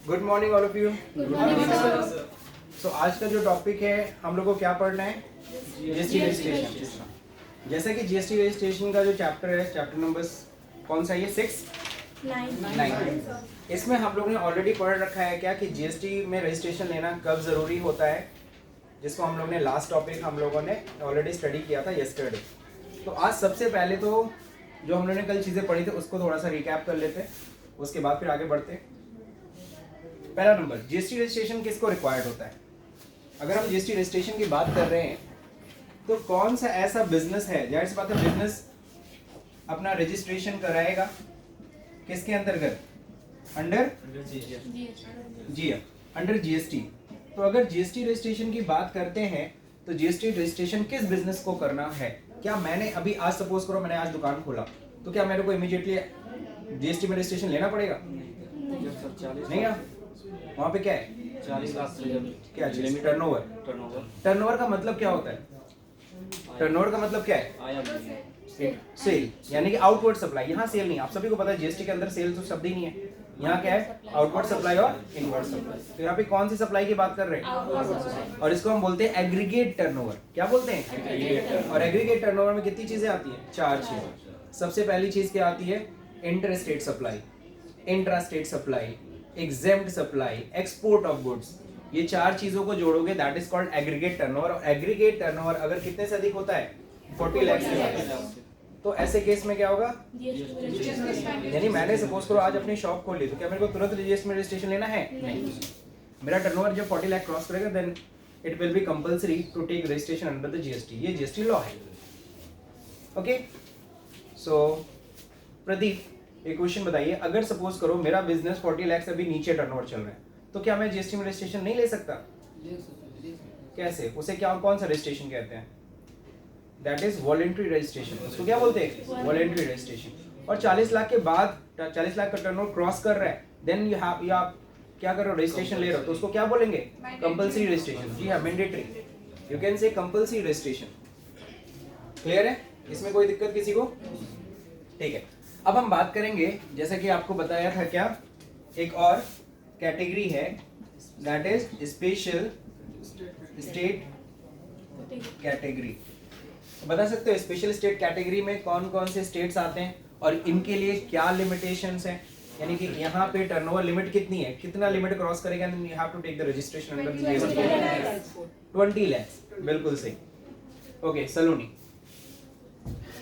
Good morning all of you. Good morning sir. So आज का जो टॉपिक है हम लोग को क्या पढ़ना है? GST registration. जैसे कि जीएसटी रजिस्ट्रेशन का जो चैप्टर है, चैप्टर नंबर कौन सा है ये? 9। इसमें हम लोग ने ऑलरेडी पढ़ रखा है क्या कि जीएसटी में रजिस्ट्रेशन लेना कब ज़रूरी होता है, जिसको हम लोग ने लास्ट टॉपिक हम लोगों ने ऑलरेडी स्टडी किया था यस्टरडे। तो आज सबसे पहले तो जो हम लोगों ने कल चीज़ें पढ़ी थी उसको थोड़ा सा रिकैप कर लेते हैं, उसके बाद फिर आगे बढ़ते हैं। पहला नंबर, जीएसटी रजिस्ट्रेशन किसको रिक्वायर्ड होता है? अगर हम जीएसटी रजिस्ट्रेशन की बात कर रहे हैं तो कौन सा ऐसा बिजनेस है, जाहिर सी बात है बिजनेस अपना रजिस्ट्रेशन कराएगा किसके अंतर्गत? अंडर जी, अंडर जीएसटी। तो अगर जीएसटी रजिस्ट्रेशन की बात करते हैं तो जीएसटी रजिस्ट्रेशन किस बिजनेस को करना है? क्या मैंने अभी आज सपोज करो मैंने आज दुकान खोला तो क्या मेरे को इमीडिएटली जीएसटी में रजिस्ट्रेशन लेना पड़ेगा? नहीं ना, वहाँ पे क्या है? 40 लाख से क्या चीज? टर्नओवर। टर्नओवर का मतलब क्या होता है? टर्नओवर का मतलब क्या है? आया सेल, यानी कि आउटवर्ड सप्लाई। यहाँ सेल नहीं, आप सभी को पता है जीएसटी के अंदर सेल तो शब्द ही नहीं है। यहाँ क्या है? आउटवर्ड सप्लाई और इनवर्ड सप्लाई। तो यहाँ पे कौन सी सप्लाई की बात कर रहे हैं? और इसको हम बोलते हैं एग्रीगेट टर्नओवर। क्या बोलते हैं? और एग्रीगेट टर्नओवर में कितनी चीजें आती हैं? 4 चीजें। सबसे पहली चीज क्या आती है? Inter state supply, intra state supply, exempt supply, export of goods. ये 4 चीजों को जोड़ोगे that is called aggregate turnover. और एग्रीगेट टर्नओवर अगर कितने से अधिक होता है? 40 लाख से। तो ऐसे केस में क्या होगा? यानी मैंने सपोज करो आज अपनी शॉप खोल ली तो क्या मेरे को तुरंत जीएसटी में रजिस्ट्रेशन लेना है? नहीं। मेरा टर्नओवर जब 40 लाख क्रॉस करेगा then it will be compulsory to take registration under the GST. ये जीएसटी लॉ है। ओके, सो प्रदीप एक क्वेश्चन बताइए, अगर सपोज करो मेरा बिजनेस 40 लाख से भी नीचे टर्नओवर चल रहा है तो क्या मैं जीएसटी में रजिस्ट्रेशन नहीं ले सकता? कैसे? उसे क्या, कौन सा रजिस्ट्रेशन कहते हैं? That is voluntary registration. उसको क्या बोलते हैं? Voluntary registration. और 40 लाख के बाद 40 लाख का टर्नओवर क्रॉस कर रहा है देन यू आप क्या कर रहे हो? रजिस्ट्रेशन ले रहे हो तो उसको क्या बोलेंगे? Compulsory registration. जी हाँ, mandatory. You can say compulsory registration. Clear है? इसमें कोई दिक्कत किसी को? ठीक है, अब हम बात करेंगे, जैसा कि आपको बताया था क्या, एक और कैटेगरी है that is special state category. बता सकते हो स्पेशल स्टेट कैटेगरी में कौन कौन से स्टेट्स आते हैं और इनके लिए क्या लिमिटेशंस हैं? यानी कि यहाँ पे टर्नओवर लिमिट कितनी है, कितना लिमिट क्रॉस करेगा then you have to take the registration under GST. 20 lakh. बिल्कुल सही। Okay, Saloni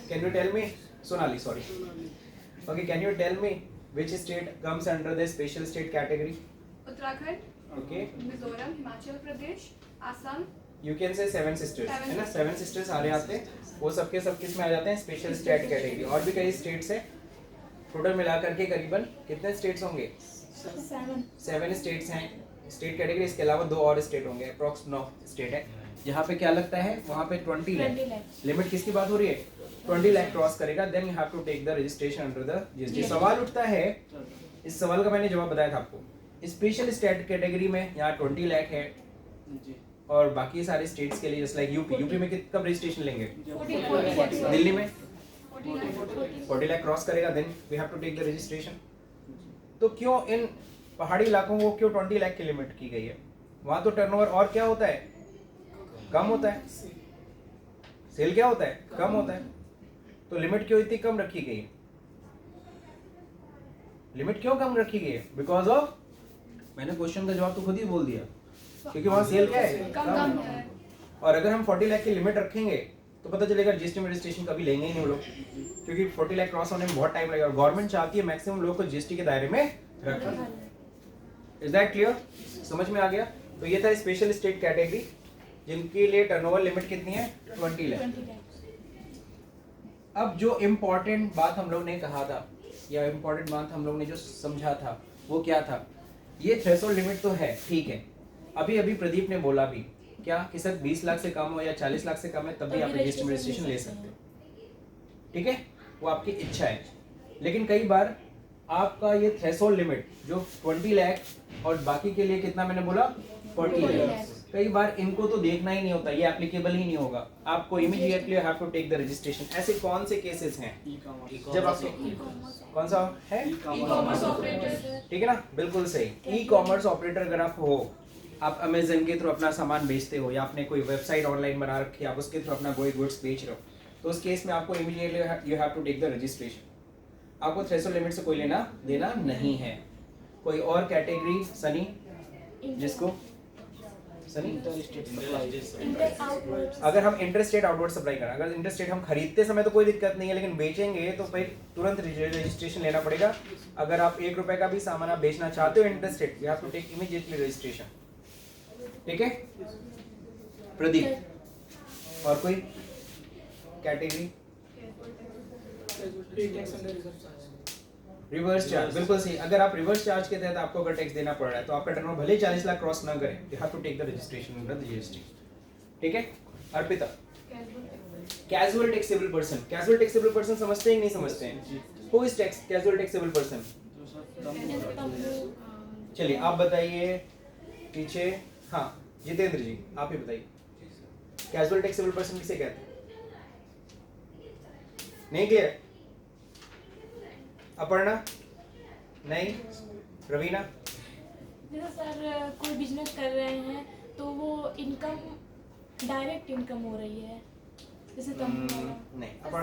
can you tell me? Sonali, sorry. Okay, can you tell me which state comes under the special state category? Uttarakhand, Okay, Mizoram, Himachal Pradesh, Assam. you can say 7 sisters, है ना? 7 sisters सारे आते हैं, वो सबके सब किस में आ जाते हैं? Special state category. और भी कई स्टेट्स हैं, टोटल मिलाकर के करीबन कितने स्टेट्स होंगे? 7 स्टेट्स हैं स्टेट कैटेगरी। इसके अलावा 2 और स्टेट होंगे, अप्रॉक्स 9 स्टेट है जहाँ पे क्या लगता है वहाँ पे 20 लाख लिमिट। किसकी बात हो रही है? 20 लाख क्रॉस करेगा then you have to take the registration under the GST. सवाल उठता है, इस सवाल का मैंने जवाब बताया था आपको। स्पेशल स्टेट कैटेगरी में यहाँ 20 लाख है और बाकी सारे स्टेट्स के लिए जस्ट लाइक यूपी में कब रजिस्ट्रेशन लेंगे? 40 दिल्ली में 40 40 लाख क्रॉस करेगा then we have to take the registration. तो क्यों इन पहाड़ी इलाकों को क्यों 20 लाख की लिमिट की गई है? वहां तो टर्नओवर और क्या होता है? कम होता है। सेल क्या होता है? कम होता है। तो लिमिट क्यों इतनी कम रखी गई है? लिमिट क्यों कम रखी गई है? बिकॉज ऑफ, मैंने क्वेश्चन का जवाब तो खुद ही बोल दिया, क्योंकि वहां सेल क्या है? कम है। और अगर हम 40 लाख की लिमिट रखेंगे तो पता चलेगा जीएसटी में रजिस्ट्रेशन कभी लेंगे ही नहीं वो लोग, क्योंकि 40 लाख क्रॉस होने में बहुत टाइम लगेगा और गवर्नमेंट चाहती है मैक्सिमम लोग को जीएसटी के दायरे में रखना। Is that clear? समझ में आ गया? तो ये था स्पेशल स्टेट कैटेगरी जिनके लिए टर्नओवर लिमिट कितनी है? 20 लाख। अब जो इम्पोर्टेंट बात हम लोग ने कहा था या इम्पोर्टेंट बात हम लोग ने जो समझा था वो क्या था? ये थ्रेशोल्ड लिमिट तो है, ठीक है। अभी अभी प्रदीप ने बोला भी क्या कि सर 20 लाख से कम हो या 40 लाख से कम है तब भी आप जीएसटी में रजिस्ट्रेशन ले सकते हो, ठीक है, वो आपकी इच्छा है। लेकिन कई बार आपका ये थ्रेशोल्ड लिमिट जो 20 लाख और बाकी के लिए कितना मैंने बोला? 40 लाख, कई बार इनको तो देखना ही नहीं होता, ये एप्लीकेबल ही नहीं होगा, आपको immediately have to take the registration. ऐसे कौन से केसेस हैं जब आप कौन सा है ई-कॉमर्स ऑपरेटर, ठीक है ना, बिल्कुल सही। ई कॉमर्स ऑपरेटर अगर आप हो, आप अमेजन के थ्रू अपना सामान बेचते हो या आपने कोई वेबसाइट ऑनलाइन बना रखी है, आप उसके थ्रू अपना कोई गुड्स बेच रहे हो, तो उस केस में आपको immediately you have to take the registration. आपको थ्रेशोल्ड लिमिट से कोई लेना देना नहीं है। कोई और कैटेगरी सनी, जिसको सनी अगर हम इंटरस्टेट आउटवर्ड सप्लाई करें, अगर इंटरस्टेट हम खरीदते समय तो कोई दिक्कत नहीं है, लेकिन बेचेंगे तो फिर तुरंत रजिस्ट्रेशन लेना पड़ेगा। अगर आप 1 रुपए का भी सामान आप बेचना चाहते हो interstate, you have to take immediately registration. ठीक है प्रदीप, और कोई कैटेगरी? रिवर्स चार्ज, बिल्कुल सही। अगर आप रिवर्स चार्ज के तहत आपको अगर टैक्स देना पड़ रहा है तो आपका टर्नओवर भले 40 लाख क्रॉस ना करे, you have to take the registration under the GST. ठीक है Arpita, casual taxable person, casual taxable person समझते हैं कि नहीं समझते हैं? Who is tax casual taxable person? चलिए आप बताइए पीछे, हाँ जितेंद्र जी आप ही बताइए, कैजुअल टैक्सेबल पर्सन किसे कहते हैं? नहीं क्लियर? अपर्णा नहीं, रवीना? जैसे सर कोई बिजनेस कर रहे हैं तो वो इनकम डायरेक्ट इनकम हो रही है, जैसे नहीं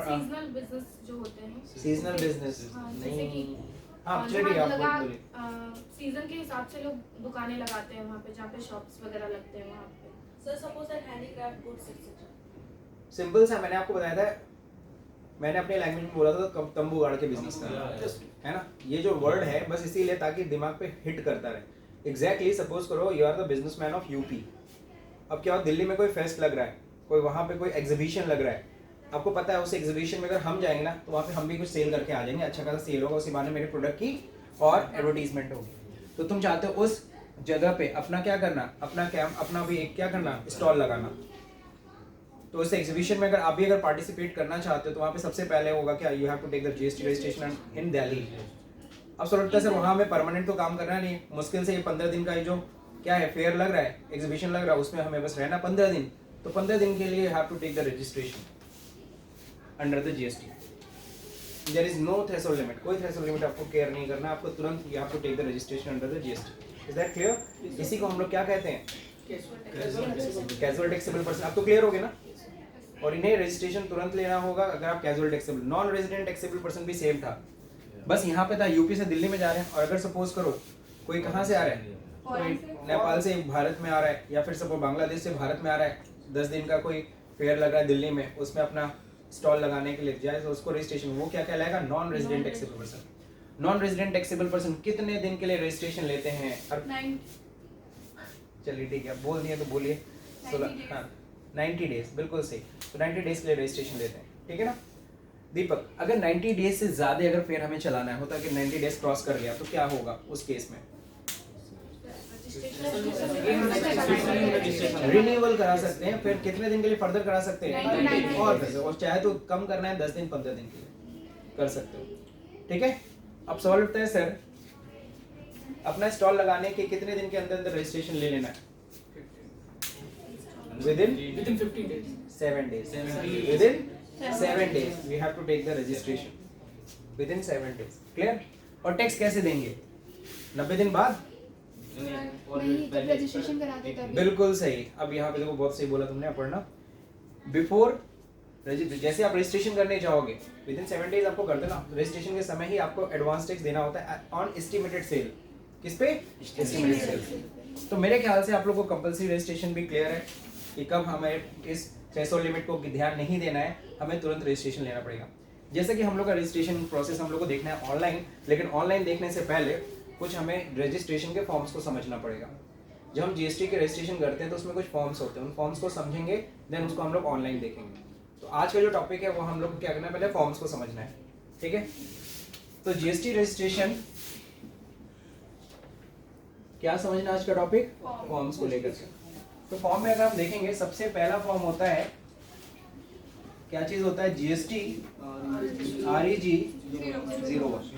सीजनल बिजनेस जो होते हैं, सीजनल बिजनेस हाँ, जैसे नहीं। कि हाँ चलिए आप बोलिए। सीजन के हिसाब से लोग दुकानें लगाते हैं वहाँ पे, जहाँ पे शॉप्स वगैरह लगते हैं वहाँ पे। Sir suppose that handicraft goods etcetera. Simple सा मैंने आपको बताया था, मैंने अपने लैंग्वेज में बोला था तंबू गाड़ के बिजनेस करना, है ना। ये जो वर्ड है बस इसीलिए ताकि दिमाग पे हिट करता रहे। एग्जैक्टली सपोज करो you are the businessman of UP. अब क्या हो, दिल्ली में कोई फेस्ट लग रहा है, कोई वहाँ पे कोई एग्जीबिशन लग रहा है, आपको पता है उस एग्जीबिशन में अगर हम जाएंगे ना तो वहाँ पे हम भी कुछ सेल करके आ जाएंगे, अच्छा खासा सेल होगा, उसी बहाने मेरे प्रोडक्ट की और एडवर्टीजमेंट होगी। तो तुम चाहते हो उस जगह पे अपना क्या करना, अपना भी एक क्या करना, स्टॉल लगाना। तो उस एग्जीबिशन में अगर आप भी अगर पार्टिसिपेट करना चाहते हो तो वहाँ पे सबसे पहले होगा क्या, you have to take the GST registration in Delhi. अब सर लगता है सर वहाँ हमें परमानेंट तो काम करना नहीं, मुश्किल से ये 15 दिन का ये जो क्या है फेयर लग रहा है, एग्जीबिशन लग रहा है, उसमें हमें बस रहना 15 दिन। तो 15 दिन के लिए you have to take the registration under the GST. There is no threshold limit, कोई थ्रेशोल्ड लिमिट आपको केयर नहीं करना, आपको तुरंत you have to take the registration under the GST. Is that clear? इसी को हम लोग क्या कहते हैं, कैजुअल टैक्सेबल पर्सन। आप तो क्लियर हो गए ना। और इन्हें रजिस्ट्रेशन तुरंत लेना होगा अगर आप casual taxable. Non resident taxable person भी सेम था, बस यहाँ पे था यूपी से दिल्ली में जा रहे हैं, और अगर सपोज करो कोई कहाँ से आ रहा है, कोई नेपाल से भारत में आ रहा है, या फिर सपोज बांग्लादेश से भारत में आ रहा है, 10 दिन का कोई फेयर लग रहा है दिल्ली में, उसमें अपना स्टॉल लगाने के लिए जाए तो उसको रजिस्ट्रेशन, वो क्या कहलाएगा, non resident taxable person. Non resident taxable person कितने दिन के लिए रजिस्ट्रेशन लेते हैं? चलिए ठीक है, बोल दिए तो बोलिए। 90 डेज, बिल्कुल सही। तो 90 डेज के लिए रजिस्ट्रेशन लेते हैं, ठीक है ना। दीपक, अगर 90 डेज से ज्यादा अगर फेयर हमें चलाना है, होता है कि 90 डेज क्रॉस कर गया तो क्या होगा उस केस में? रिन्यूअल करा सकते हैं, फिर कितने दिन के लिए फर्दर करा सकते हैं? और चाहे तो कम करना है 10 दिन 15 दिन के लिए कर सकते हो, ठीक है। अब सवाल उठता है सर अपना स्टॉल लगाने के कितने दिन के अंदर अंदर रजिस्ट्रेशन ले लेना है? within 15 days 7 days, within 7 days we have to take the registration within 7 days, clear? और टैक्स कैसे देंगे? 90 दिन बाद? नहीं, जब रजिस्ट्रेशन कराते तभी। बिल्कुल सही। अब यहाँ पे देखो बहुत सही बोला तुमने अपर्णा, बिफोर जैसे आप रजिस्ट्रेशन करने जाओगे विदिन 7 डेज आपको कर देना, रजिस्ट्रेशन के समय ही आपको एडवांस टैक्स देना होता है ऑन एस्टिमेटेड सेल। किस पे? Estimated cell. तो मेरे ख्याल से आप लोगों को कंपलसरी रजिस्ट्रेशन भी क्लियर है कि कब हमें इस थ्रेशोल्ड लिमिट को ध्यान नहीं देना है, हमें तुरंत रजिस्ट्रेशन लेना पड़ेगा। जैसे कि हम लोग का रजिस्ट्रेशन प्रोसेस हम लोग को देखना है ऑनलाइन, लेकिन ऑनलाइन देखने से पहले कुछ हमें रजिस्ट्रेशन के फॉर्म्स को समझना पड़ेगा। जब हम जीएसटी के रजिस्ट्रेशन करते हैं तो उसमें कुछ फॉर्म्स होते हैं, उन फॉर्म्स को समझेंगे देन उसको हम लोग ऑनलाइन देखेंगे। तो आज का जो टॉपिक है वो हम लोग को क्या करना है, पहले फॉर्म्स को समझना है, ठीक है। तो जीएसटी रजिस्ट्रेशन क्या समझना आज का टॉपिक, फॉर्म्स को लेकर के। तो फॉर्म में अगर हम देखेंगे सबसे पहला फॉर्म होता है, क्या चीज होता है, जीएसटी REG 01।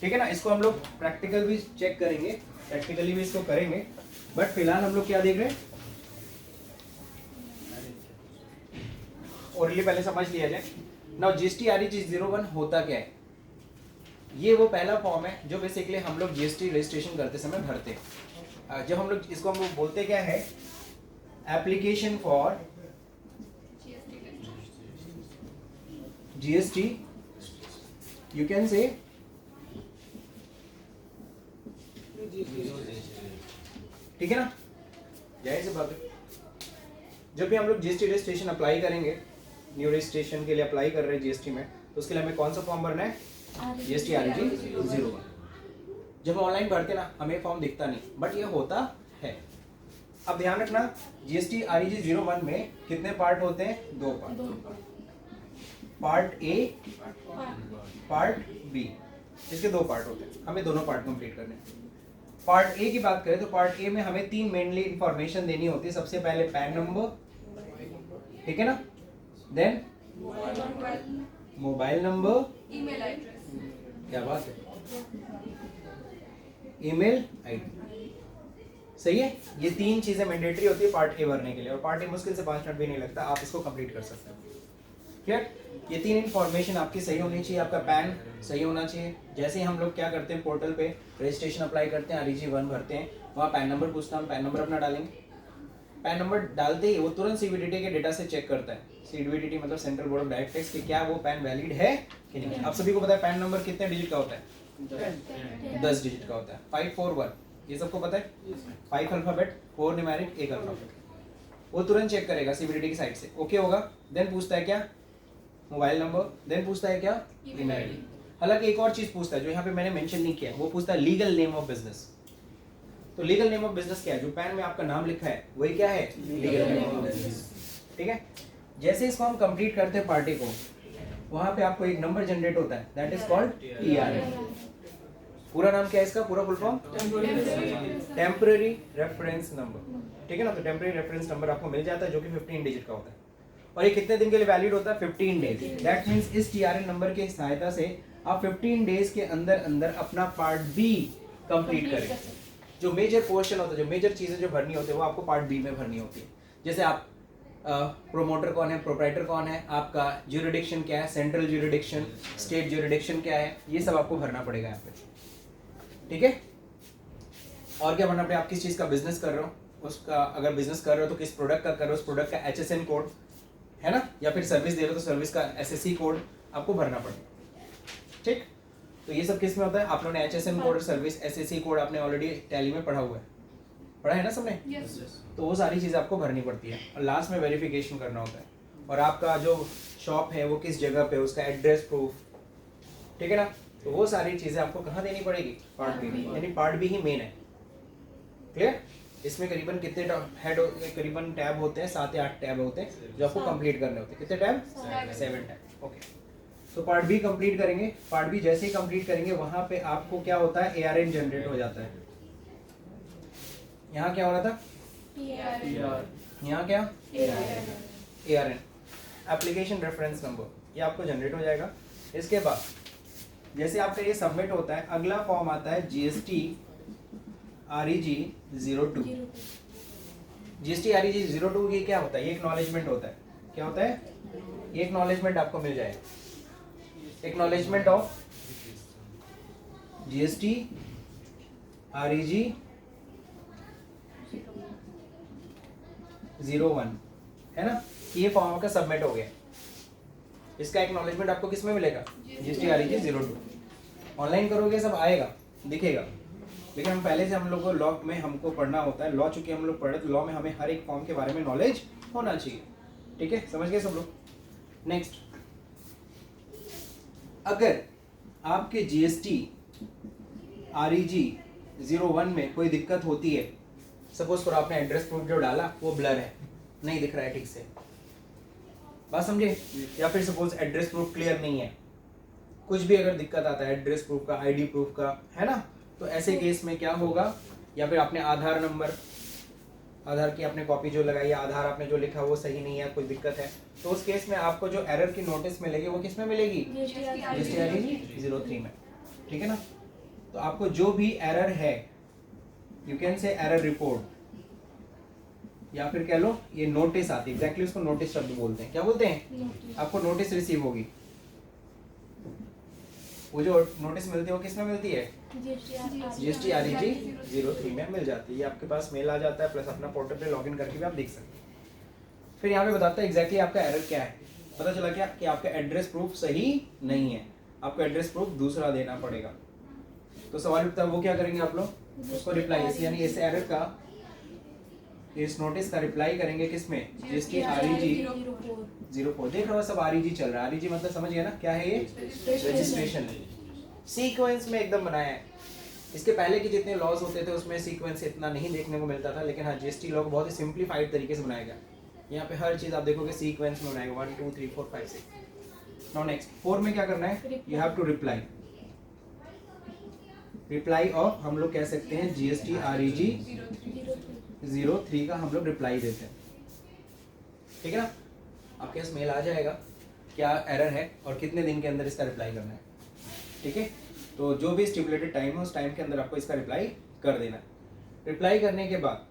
ठीक है ना, इसको हम लोग प्रैक्टिकल भी चेक करेंगे, प्रैक्टिकली भी इसको करेंगे, बट फिलहाल हम लोग क्या देख रहे हैं, ओरली पहले समझ लिया जाए। नाउ जीएसटी आरईजी 01 होता क्या है? ये वो पहला फॉर्म है जो बेसिकली हम लोग जीएसटी रजिस्ट्रेशन करते समय भरते हैं। जब हम लोग इसको हम लोग बोलते क्या है, application for GST, you can से ठीक है ना, जाहिर सी बात है। जब भी हम लोग जीएसटी रजिस्ट्रेशन अप्लाई करेंगे, न्यू रजिस्ट्रेशन के लिए अप्लाई कर रहे हैं जीएसटी में, तो उसके लिए हमें कौन सा फॉर्म भरना है? GST REG 01। जब हम ऑनलाइन भरते ना, हमें फॉर्म दिखता नहीं, बट ये होता है। अब ध्यान रखना, जीएसटी आरईजी 01 में कितने पार्ट होते हैं? 2 part, part A, part B, इसके 2 पार्ट होते हैं, हमें दोनों पार्ट कंप्लीट करने हैं। पार्ट ए की बात करें तो पार्ट ए में हमें 3 मेनली इंफॉर्मेशन देनी होती है। सबसे पहले पैन नंबर, ठीक है ना, then mobile number, email address, क्या बात है, ईमेल आईडी, सही है। ये 3 चीजें मैंडेटरी होती है पार्ट ए भरने के लिए, और पार्ट ए मुश्किल से 5 मिनट भी नहीं लगता, आप इसको कंप्लीट कर सकते हैं। क्लियर? ये 3 इंफॉर्मेशन आपकी सही होनी चाहिए, आपका पैन सही होना चाहिए। जैसे ही हम लोग क्या करते हैं, पोर्टल पे रजिस्ट्रेशन अप्लाई करते हैं, आरईजी 1 भरते हैं, वहाँ पैन नंबर पूछता है, हम पैन नंबर अपना डालेंगे। पैन नंबर डालते ही वो तुरंत सीबीडीटी के डेटा से चेक करता है, सीबीडीटी मतलब central board of direct tax, कि क्या वो पैन वैलिड है कि नहीं। आप सभी को पता है पैन नंबर कितने डिजिट का होता है? 10 डिजिट का होता है, 541, ये सबको पता है। 5 अल्फाबेट, 4 न्यूमेरिक, 1 अल्फाबेट। वो तुरंत चेक करेगा सीबीडीटी की साइड से, ओके होगा। देन पूछता है क्या? मोबाइल नंबर, देन पूछता है क्या? Email ID. हालांकि एक और चीज पूछता है जो यहाँ पे मैंने मेंशन नहीं किया, वो पूछता है लीगल नेम ऑफ बिजनेस। तो लीगल नेम ऑफ बिजनेस क्या है? जो पैन में आपका नाम लिखा है वही क्या है? Legal name of business. ठीक है, जैसे इसको हम कंप्लीट करते हैं पार्टी को, वहां पे आपको एक नंबर जनरेट होता है, दैट इज कॉल्ड टीआरएन। पूरा नाम क्या है इसका? पूरा full form temporary reference number. ठीक है ना, तो टेम्पररी रेफरेंस नंबर आपको मिल जाता है जो कि 15 डिजिट का होता है, और ये कितने दिन के लिए वैलिड होता है? 15 डेज। दैट मींस इस टीआरएन नंबर की सहायता से आप 15 डेज के अंदर अंदर अपना पार्ट बी कंप्लीट करें। जो मेजर पोर्शन होता है, जो मेजर चीजें जो भरनी होती है, वो आपको पार्ट बी में भरनी होती है। जैसे आप प्रोमोटर कौन है, प्रोप्राइटर कौन है, आपका ज्यूरिडिक्शन क्या है, सेंट्रल ज्यूरिडिक्शन, स्टेट ज्यूरिडिक्शन क्या है, ये सब आपको भरना पड़ेगा यहाँ पे। ठीक है, और क्या भरना पड़ेगा? आप किस चीज का बिजनेस कर रहे हो, उसका अगर बिजनेस कर रहे हो तो किस प्रोडक्ट का कर रहे हो, उस प्रोडक्ट का HSN कोड है ना, या फिर सर्विस दे रहे हो तो सर्विस का SSC कोड आपको भरना पड़ेगा। ठीक, तो ये सब किस में होता है? आप लोगों ने HSN code, service, SSC code आपने ऑलरेडी टैली में पढ़ा हुआ है, पढ़ा है ना सबने? yes. तो वो सारी चीज़ आपको भरनी पड़ती है, और लास्ट में वेरिफिकेशन करना होता है, और आपका जो शॉप है वो किस जगह पे, उसका एड्रेस प्रूफ, ठीक है ना, तो वो सारी चीज़ें आपको कहाँ देनी पड़ेगी? पार्ट बी में, यानी पार्ट बी ही मेन है। क्लियर? इसमें करीबन कितने हेड, करीबन टैब होते हैं, 7 या 8 टैब होते हैं जो आपको कंप्लीट करने होते हैं। कितने टैब? 7 टैब। ओके, तो पार्ट बी कंप्लीट करेंगे। पार्ट बी जैसे ही कंप्लीट करेंगे, वहां पे आपको क्या होता है? ARN जनरेट हो जाता है। यहाँ क्या हो रहा था? यहाँ क्या? ARN, एप्लीकेशन रेफरेंस नंबर, ये आपको जनरेट हो जाएगा। इसके बाद जैसे आपका ये सबमिट होता है, अगला फॉर्म आता है GST REG 02। GST REG 02 ये क्या होता है? ये एक्नॉलेजमेंट होता है। क्या होता है? ये एक्नॉलेजमेंट आपको मिल जाएगा, एक्नॉलेजमेंट ऑफ GST REG 01, है ना, ये फॉर्म आपका सबमिट हो गया। इसका एक्नॉलेजमेंट आपको किस में मिलेगा? GST REG 02। ऑनलाइन करोगे सब आएगा, दिखेगा, लेकिन हम पहले से हम लोग को लॉ में हमको पढ़ना होता है। लॉ चूंकि हम लोग पढ़े, तो लॉ में हमें हर एक फॉर्म के बारे में नॉलेज होना चाहिए। ठीक है, समझ गए सब लोग? नेक्स्ट, अगर आपके GST REG 01 में कोई दिक्कत होती है, सपोज करो आपने एड्रेस प्रूफ जो डाला वो ब्लर है, नहीं दिख रहा है ठीक से, बात समझे, या फिर सपोज एड्रेस प्रूफ क्लियर नहीं है, कुछ भी अगर दिक्कत आता है एड्रेस प्रूफ का, ID प्रूफ का, है ना, तो ऐसे केस में क्या होगा? या फिर आपने आधार नंबर, आधार की आपने कॉपी जो लगाई है, आधार आपने जो लिखा वो सही नहीं है, कोई दिक्कत है, तो उस केस में आपको जो एरर की नोटिस मिलेगी वो किस में मिलेगी? GST REG 03 में। ठीक है ना, तो आपको जो भी एरर है, यू कैन से एरर रिपोर्ट, या फिर कह लो ये नोटिस आती है, एग्जैक्टली उसको नोटिस शब्द बोलते हैं। क्या बोलते हैं? आपको नोटिस रिसीव होगी। वो जो नोटिस मिलती है वो किस में मिलती है? GST REG 03 में मिल जाती है। ये आपके पास मेल आ जाता है, प्लस अपना पोर्टल पे लॉगिन करके भी आप देख सकते हैं। फिर यहाँ पे बताता है एग्जैक्टली आपका एरर क्या है। पता चला क्या कि आपका एड्रेस प्रूफ सही नहीं है, आपको एड्रेस प्रूफ दूसरा देना पड़ेगा। तो सवाल उठता है वो क्या करेंगे आप लोग? उसको रिप्लाई, यानी इस एरर का, इस नोटिस का रिप्लाई करेंगे किसमें? GST REG 04। देख रहा हो सब REG चल रहा है। REG मतलब समझ गया ना क्या है? ये रजिस्ट्रेशन सीक्वेंस में एकदम बनाया है। इसके पहले के जितने लॉज होते थे उसमें सीक्वेंस इतना नहीं देखने को मिलता था, लेकिन हाँ GST लॉ को बहुत ही सिंप्लीफाइड तरीके से बनाया गया। यहाँ पे हर चीज आप देखोगे सीक्वेंस में बनाएगा, 1 2 3 4 5 6। नाउ नेक्स्ट 4 में क्या करना है? You have to reply of, हम लोग कह सकते हैं GST REG 03 का हम लोग रिप्लाई देते हैं। ठीक है ना? आपके पास मेल आ जाएगा क्या एरर है और कितने दिन के अंदर इसका रिप्लाई करना है। ठीक है, तो जो भी स्टिपुलेटेड टाइम है उस टाइम के अंदर आपको इसका रिप्लाई कर देना है। रिप्लाई करने के बाद,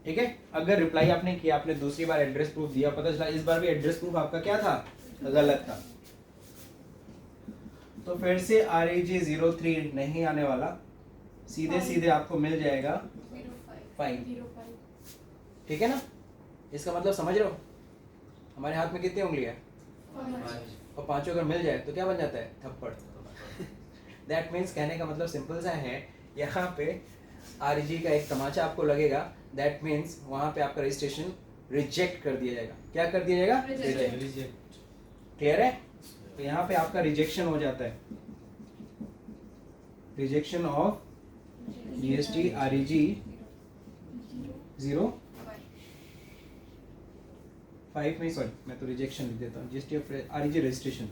ठीक है, अगर रिप्लाई आपने किया, आपने दूसरी बार एड्रेस प्रूफ दिया, पता चला इस बार भी एड्रेस प्रूफ आपका क्या था? गलत था, तो फिर से REG 03 नहीं आने वाला, सीधे आपको मिल जाएगा 5। ठीक है ना? इसका मतलब समझ रहे हो? हमारे हाथ में कितनी उंगलियां है? और पांचों अगर मिल जाए तो क्या बन जाता है? थप्पड़। दैट मीन्स कहने का मतलब सिंपल सा है, यहाँ पे REG का एक तमाचा आपको लगेगा, दैट मीन्स वहां पे आपका रजिस्ट्रेशन रिजेक्ट कर दिया जाएगा। क्या कर दिया जाएगा? रिजेक्ट। क्लियर है? तो यहाँ पे आपका रिजेक्शन हो जाता है, रिजेक्शन ऑफ GST REG 05 में, सॉरी मैं तो रिजेक्शन लिख देता हूँ, GST of REG registration,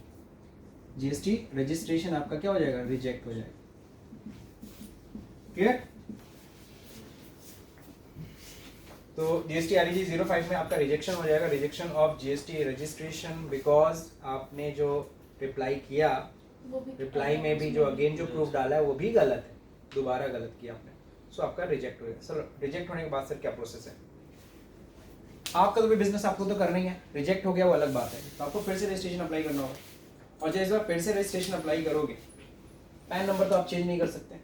GST registration आपका क्या हो जाएगा? रिजेक्ट हो जाएगा। क्लियर? तो GST REG 05 में आपका रिजेक्शन हो जाएगा, rejection of GST registration, because आपने जो रिप्लाई किया, रिप्लाई में भी जो अगेन जो प्रूफ डाला है वो भी गलत है, दोबारा गलत किया आपने, सो आपका रिजेक्ट हो जाएगा। सर रिजेक्ट होने के बाद सर क्या प्रोसेस है? आपका तो भी बिजनेस आपको तो करना ही है, रिजेक्ट हो गया वो अलग बात है, तो आपको फिर से रजिस्ट्रेशन अप्लाई करना होगा। और जब इस बार फिर से रजिस्ट्रेशन अप्लाई करोगे, पैन नंबर तो आप चेंज नहीं कर सकते,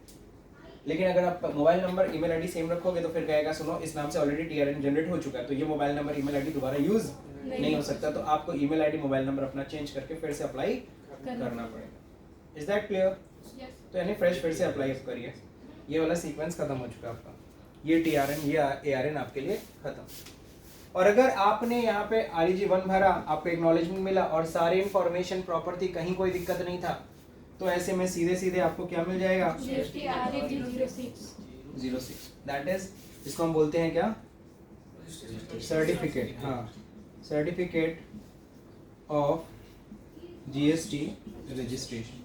लेकिन अगर आप mobile number email ID same रखोगे तो फिर कहेगा सुनो इस नाम से ऑलरेडी TRN जनरेट हो चुका है, तो ये मोबाइल नंबर ईमेल आईडी दोबारा यूज नहीं हो सकता, तो आपको ईमेल आईडी मोबाइल नंबर अपना चेंज करके फिर से अप्लाई करना पड़ेगा। Is that clear? तो यानी फ्रेश फिर से अप्लाई करिए। ये वाला सीक्वेंस खत्म हो चुका है आपका, ये TRN ये ARN आपके लिए खत्म। और अगर आपने यहाँ पे REG 1 भरा, आपको एक्नॉलेजमेंट मिला और सारे इंफॉर्मेशन प्रॉपर थी, कहीं कोई दिक्कत नहीं था, तो ऐसे में सीधे आपको क्या मिल जाएगा? GST REG 06। दैट इज, इसको हम बोलते हैं क्या? सर्टिफिकेट। हाँ, सर्टिफिकेट ऑफ GST रजिस्ट्रेशन।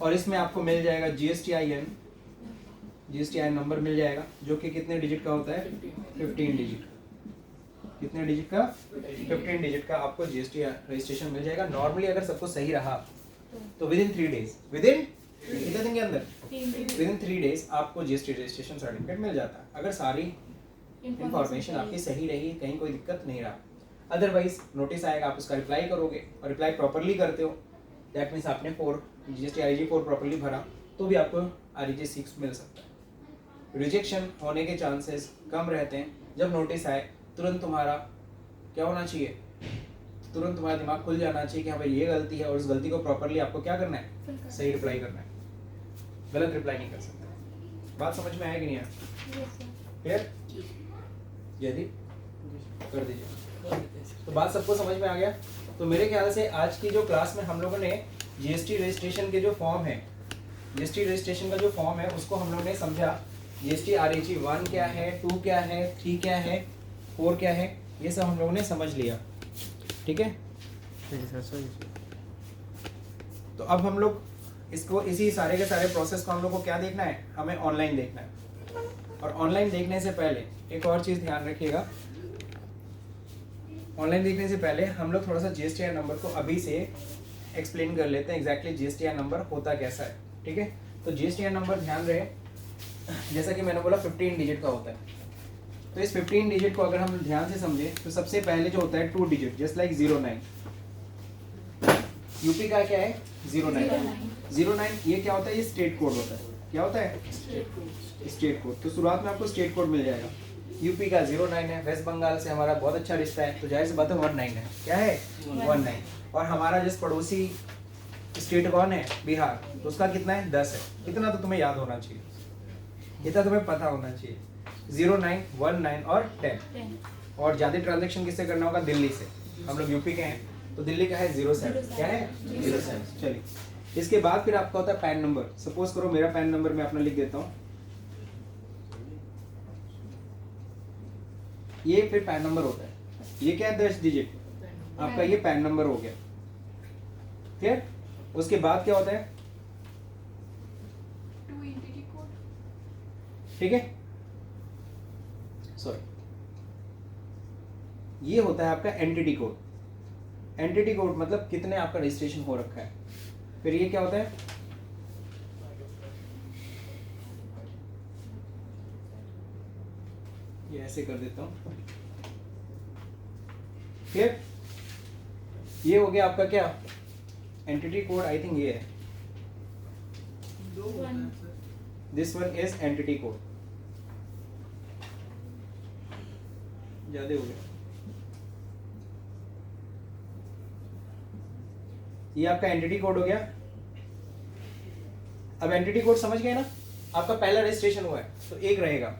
और इसमें आपको मिल जाएगा GSTIN नंबर मिल जाएगा, जो कि कितने डिजिट का होता है? 15 डिजिट। कितने डिजिट का? 15 डिजिट का आपको GST रजिस्ट्रेशन मिल जाएगा। नॉर्मली अगर सब कुछ सही रहा तो विदिन 3 डेज, विदिन कितने दिन के अंदर? विदिन 3 डेज आपको GST रजिस्ट्रेशन सर्टिफिकेट मिल जाता है, अगर सारी इंफॉर्मेशन आपकी सही रही, कहीं कोई दिक्कत नहीं रहा। अदरवाइज नोटिस आएगा, आप उसका रिप्लाई करोगे और रिप्लाई प्रॉपर्ली करते हो, दैट मीन्स आपने GST REG 4 प्रॉपर्ली भरा, तो भी आपको REG 6 मिल सकता है। रिजेक्शन होने के चांसेस कम रहते हैं। जब नोटिस आए तुरंत तुम्हारा क्या होना चाहिए? तुरंत तुम्हारा दिमाग खुल जाना चाहिए कि हाँ भाई ये गलती है, और उस गलती को प्रॉपर्ली आपको क्या करना है? सही रिप्लाई करना है, गलत रिप्लाई नहीं कर सकते। बात समझ में आया कि नहीं आया? क्लियर? यदि कर दीजिए। तो बात सबको समझ में आ गया? तो मेरे ख्याल से आज की जो क्लास में हम लोगों ने GST रजिस्ट्रेशन के जो फॉर्म है, GST रजिस्ट्रेशन का जो फॉर्म है उसको हम लोगों ने समझा। GST REG 1 क्या है, 2 क्या है, 3 क्या है, 4 क्या है, ये सब हम लोगों ने समझ लिया। ठीक है? तो अब हम लोग इसको, इसी सारे के सारे प्रोसेस को हम लोग को क्या देखना है? हमें ऑनलाइन देखना है। और ऑनलाइन देखने से पहले एक और चीज ध्यान रखिएगा, ऑनलाइन देखने से पहले हम लोग थोड़ा सा GSTI नंबर को अभी से एक्सप्लेन कर लेते हैं, एग्जैक्टली GSTI नंबर होता कैसा है। ठीक है? तो जीएसटी नंबर ध्यान रहे, जैसा कि मैंने बोला 15 डिजिट का होता है। तो इस 15 डिजिट को अगर हम ध्यान से समझे तो सबसे पहले जो होता है 2 डिजिट, जस्ट लाइक 09। यूपी का क्या है 09। ये क्या होता है, ये स्टेट कोड होता है। क्या होता है स्टेट कोड। तो शुरुआत में आपको स्टेट कोड मिल जाएगा। यूपी का 09 है, वेस्ट बंगाल से हमारा बहुत अच्छा रिश्ता है, तो जाहिर सी बात है 19 है। क्या है 19। और हमारा जिस पड़ोसी स्टेट कौन है, बिहार, तो उसका कितना है 10 है। इतना तो तुम्हें याद होना चाहिए, इतना तुम्हें पता होना चाहिए। 09, 19 और 10। और ज्यादा ट्रांजैक्शन किससे करना होगा, दिल्ली से। हम लोग यूपी के हैं तो दिल्ली का है 07। क्या है 07। चलिए, इसके बाद फिर आपका होता है पैन नंबर। सपोज करो मेरा पैन नंबर मैं अपना लिख देता हूँ, ये फिर पैन नंबर होता है। ये क्या है 10 डिजिट आपका, ये पैन नंबर हो गया। फिर उसके बाद क्या होता है, 2 एंटिटी कोड। ठीक है, सॉरी, ये होता है आपका एंटिटी कोड। एंटिटी कोड मतलब कितने आपका रजिस्ट्रेशन हो रखा है। फिर ये क्या होता है, ये ऐसे कर देता हूं। फिर ये हो गया आपका क्या एंटिटी कोड, आई थिंक ये है, this one is entity code. ज्यादा हो गया, ये आपका एंटिटी कोड हो गया। अब एंटिटी कोड समझ गए ना, आपका पहला रजिस्ट्रेशन हुआ है तो एक रहेगा।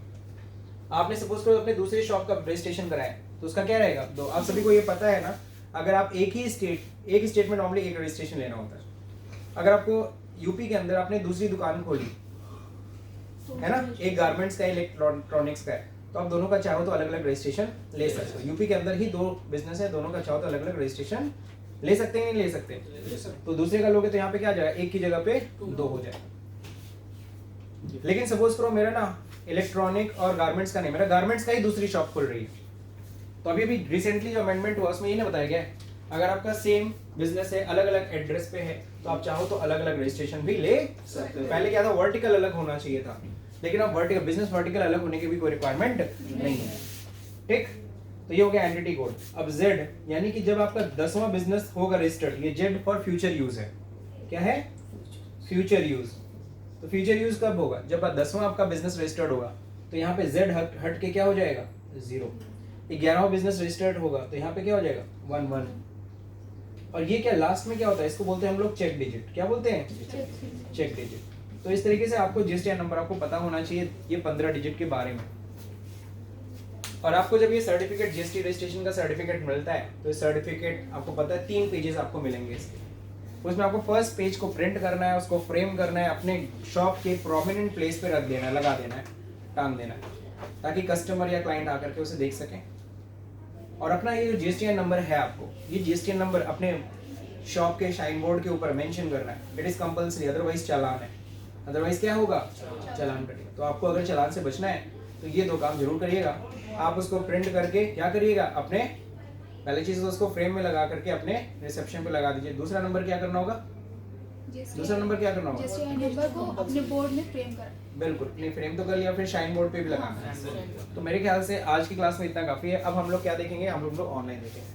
आपने सपोज करो अपने दूसरे शॉप का रजिस्ट्रेशन कराया तो उसका क्या रहेगा 2। आप सभी को ये पता है ना, अगर आप एक स्टेट में नॉर्मली एक रजिस्ट्रेशन लेना होता है। अगर आपको यूपी के अंदर आपने दूसरी दुकान खोली है ना, एक गारमेंट्स का इलेक्ट्रॉनिक्स का है, तो आप दोनों का चाहो तो अलग अलग रजिस्ट्रेशन ले सकते हो। यूपी के अंदर ही 2 बिजनेस है, दोनों का चाहो तो अलग अलग रजिस्ट्रेशन ले सकते हैं, नहीं ले सकते। तो दूसरे का लोगे तो यहाँ पे क्या आ जाएगा, एक की जगह पे 2 हो जाएगा। लेकिन सपोज करो मेरा ना इलेक्ट्रॉनिक और गारमेंट्स का नहीं, मेरा गारमेंट्स का ही दूसरी शॉप खुल रही है, तो अभी भी रिसेंटली जो अमेंडमेंट हुआ उसमें ये ना बताया गया है, अगर आपका सेम बिजनेस है, अलग अलग एड्रेस पे है, तो आप चाहो तो अलग अलग रजिस्ट्रेशन भी ले सकते हो। पहले क्या था, वर्टिकल अलग होना चाहिए था, लेकिन अब वर्टिकल बिजनेस वर्टिकल अलग होने की भी कोई रिक्वायरमेंट नहीं है। ठीक, तो ये हो गया एंटिटी कोड। अब Z, यानी कि जब आपका 10वां बिजनेस होगा रजिस्टर्ड, ये Z फॉर फ्यूचर यूज है। क्या है, फ्यूचर यूज। तो फ्यूचर यूज कब होगा, जब 10वां आपका बिजनेस रजिस्टर्ड होगा, तो यहाँ पे Z हट के क्या हो जाएगा 0। 11वां बिजनेस रजिस्टर्ड होगा तो यहाँ पे क्या हो जाएगा 11। और ये क्या लास्ट में क्या होता है, इसको बोलते हैं हम लोग चेक डिजिट। क्या बोलते हैं, चेक डिजिट। तो इस तरीके से आपको जीएसटी नंबर आपको पता होना चाहिए, ये 15 डिजिट के बारे में। और आपको जब ये सर्टिफिकेट जीएसटी रजिस्ट्रेशन का सर्टिफिकेट मिलता है, तो इस सर्टिफिकेट आपको पता है 3 पेजेस आपको मिलेंगे इसके। उसमें आपको फर्स्ट पेज को प्रिंट करना है, उसको फ्रेम करना है, अपने शॉप के प्रोमिनेंट प्लेस पे रख देना है, लगा देना है, टांग देना है, ताकि कस्टमर या क्लाइंट आकर के उसे देख सकें। और अपना ये जो जीएसटी नंबर है, आपको ये जीएसटी नंबर अपने शॉप के शाइन बोर्ड के ऊपर मेंशन करना है। इट इज कंपल्सरी, अदरवाइज चालान है। अदरवाइज क्या होगा, चालान कटिएगा। तो आपको अगर चालान से बचना है तो ये 2 काम जरूर करिएगा। आप उसको प्रिंट करके क्या करिएगा, अपने पहले चीज तो उसको फ्रेम में लगा करके अपने रिसेप्शन पे लगा दीजिए। दूसरा नंबर क्या करना होगा, दूसरा नंबर क्या करना होगा, जीएसटी नंबर को अपने बोर्ड में फ्रेम कर। बिल्कुल, नहीं फ्रेम तो कर लिया, फिर शाइन बोर्ड पे भी लगाना है। तो मेरे ख्याल से आज की क्लास में इतना काफी है। अब हम लोग क्या देखेंगे, हम लोग ऑनलाइन देखेंगे।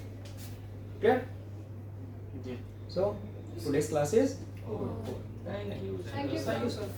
Clear? So today's class is thank you thank you sir.